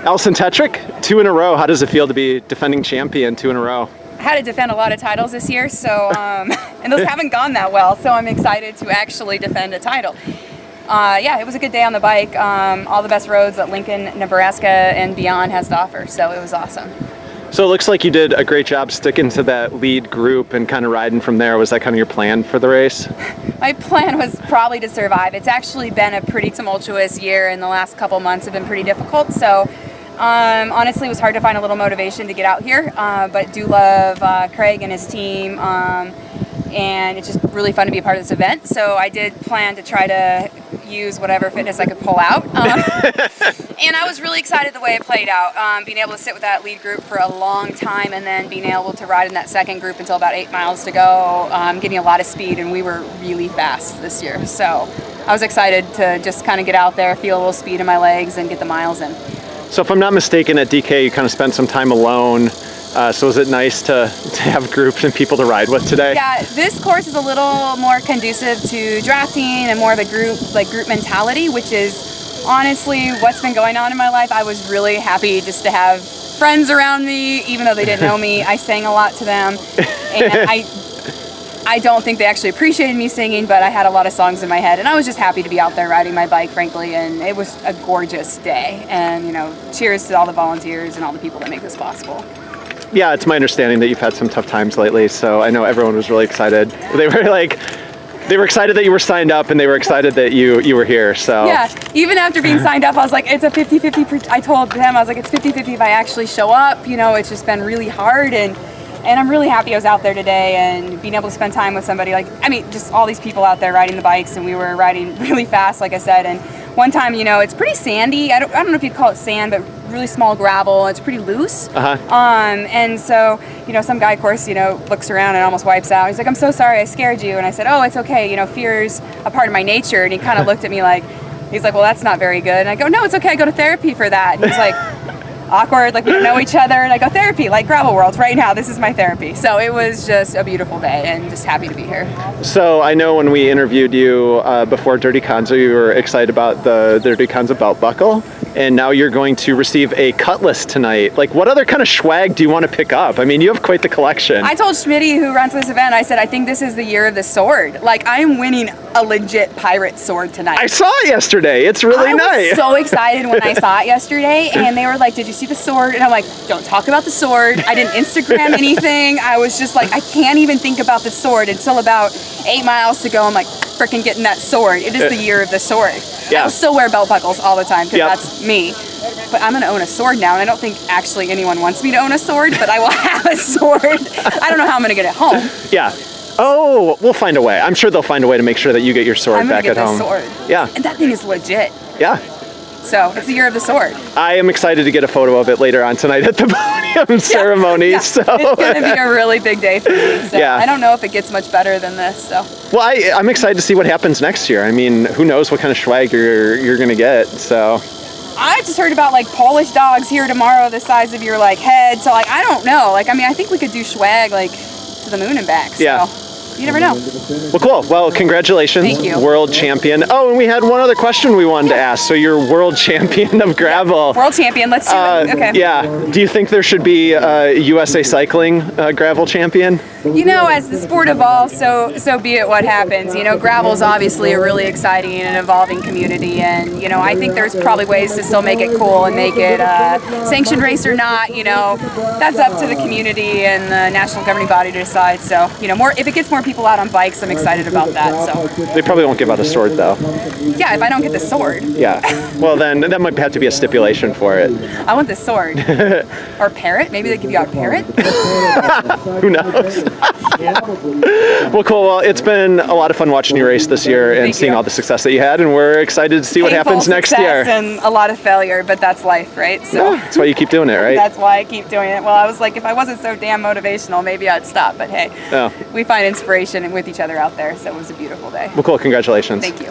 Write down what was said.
Alison Tetrick, 2 in a row. How does it feel to be defending champion 2 in a row? I had to defend a lot of titles this year, so and those haven't gone that well, so I'm excited to actually defend a title. Yeah, it was a good day on the bike. All the best roads that Lincoln, Nebraska, and beyond has to offer, so it was awesome. So it looks like you did a great job sticking to that lead group and kind of riding from there. Was that kind of your plan for the race? My plan was probably to survive. It's actually been a pretty tumultuous year, and the last couple months have been pretty difficult, so honestly it was hard to find a little motivation to get out here, but do love Craig and his team, and it's just really fun to be a part of this event. So I did plan to try to use whatever fitness I could pull out, and I was really excited the way it played out, being able to sit with that lead group for a long time and then being able to ride in that second group until about 8 miles to go, getting a lot of speed, and we were really fast this year, so I was excited to just kind of get out there, feel a little speed in my legs, and get the miles in. So if I'm not mistaken, at DK you kind of spent some time alone. So is it nice to have groups and people to ride with today? Yeah, this course is a little more conducive to drafting and more of a group mentality, which is honestly what's been going on in my life. I was really happy just to have friends around me, even though they didn't know me. I sang a lot to them, and I don't think they actually appreciated me singing, but I had a lot of songs in my head, and I was just happy to be out there riding my bike, frankly, and it was a gorgeous day. And, you know, cheers to all the volunteers and all the people that make this possible. Yeah, it's my understanding that you've had some tough times lately, so I know everyone was really excited. They were excited that you were signed up, and they were excited that you were here, so. Yeah, even after being signed up, I was like, it's a 50-50, I told them, I was like, it's 50-50 if I actually show up. You know, it's just been really hard, and I'm really happy I was out there today and being able to spend time with somebody like, I mean, just all these people out there riding the bikes, and we were riding really fast, like I said, and one time, you know, it's pretty sandy. I don't know if you'd call it sand, but really small gravel. It's pretty loose. And so, you know, some guy, of course, you know, looks around and almost wipes out. He's like, I'm so sorry, I scared you. And I said, oh, it's okay. You know, fear's a part of my nature. And he kind of looked at me like, he's like, well, that's not very good. And I go, no, it's okay. I go to therapy for that. And he's like, awkward, like we don't know each other. And I go, therapy, like Gravel Worlds right now. This is my therapy. So it was just a beautiful day and just happy to be here. So I know when we interviewed you before Dirty Conzo, you were excited about the Dirty Conzo belt buckle. And now you're going to receive a cutlass tonight. Like, what other kind of swag do you want to pick up? I mean, you have quite the collection. I told Schmitty, who runs this event, I said, I think this is the year of the sword. Like, I am winning a legit pirate sword tonight. I saw it yesterday. It's really nice. I was so excited when I saw it yesterday, and they were like, did you see the sword? And I'm like, don't talk about the sword. I didn't Instagram anything. I was just like, I can't even think about the sword until about 8 miles to go. I'm like, freaking getting that sword. It is the year of the sword. Yeah. I still wear belt buckles all the time because that's me. But I'm going to own a sword now, and I don't think actually anyone wants me to own a sword, but I will have a sword. I don't know how I'm going to get it home. Yeah. Oh, we'll find a way. I'm sure they'll find a way to make sure that you get your sword back at home. I'm going to get this sword. Yeah. And that thing is legit. Yeah. So it's the year of the sword. I am excited to get a photo of it later on tonight at the podium ceremony. Yeah. So it's going to be a really big day for me. So yeah. I don't know if it gets much better than this. So. Well, I'm excited to see what happens next year. I mean, who knows what kind of swag you're going to get. So. I just heard about like Polish dogs here tomorrow the size of your like head. So like I don't know. Like I mean I think we could do swag like to the moon and back. So. Yeah. You never know. Well, cool. Well, congratulations. Thank you. World champion. Oh, and we had one other question we wanted to ask. So you're world champion of gravel. World champion. Let's do it. Okay. Yeah. Do you think there should be a USA Cycling gravel champion? You know, as the sport evolves, so be it what happens. You know, gravel is obviously a really exciting and evolving community, and you know, I think there's probably ways to still make it cool and make it sanctioned race or not. You know, that's up to the community and the national governing body to decide. So, you know, if it gets more people out on bikes, I'm excited about that. So they probably won't give out a sword though. Yeah, if I don't get the sword. Yeah. Well, then that might have to be a stipulation for it. I want the sword. Or parrot. Maybe they give you out a parrot. Who knows? Well, cool. Well, it's been a lot of fun watching you race this year and seeing all the success that you had, and we're excited to see what happens next year. And a lot of failure, but that's life, right? So yeah, that's why you keep doing it, right? That's why I keep doing it. Well, I was like, if I wasn't so damn motivational, maybe I'd stop. But hey, we find inspiration with each other out there, so it was a beautiful day. Well, cool. Congratulations. Thank you.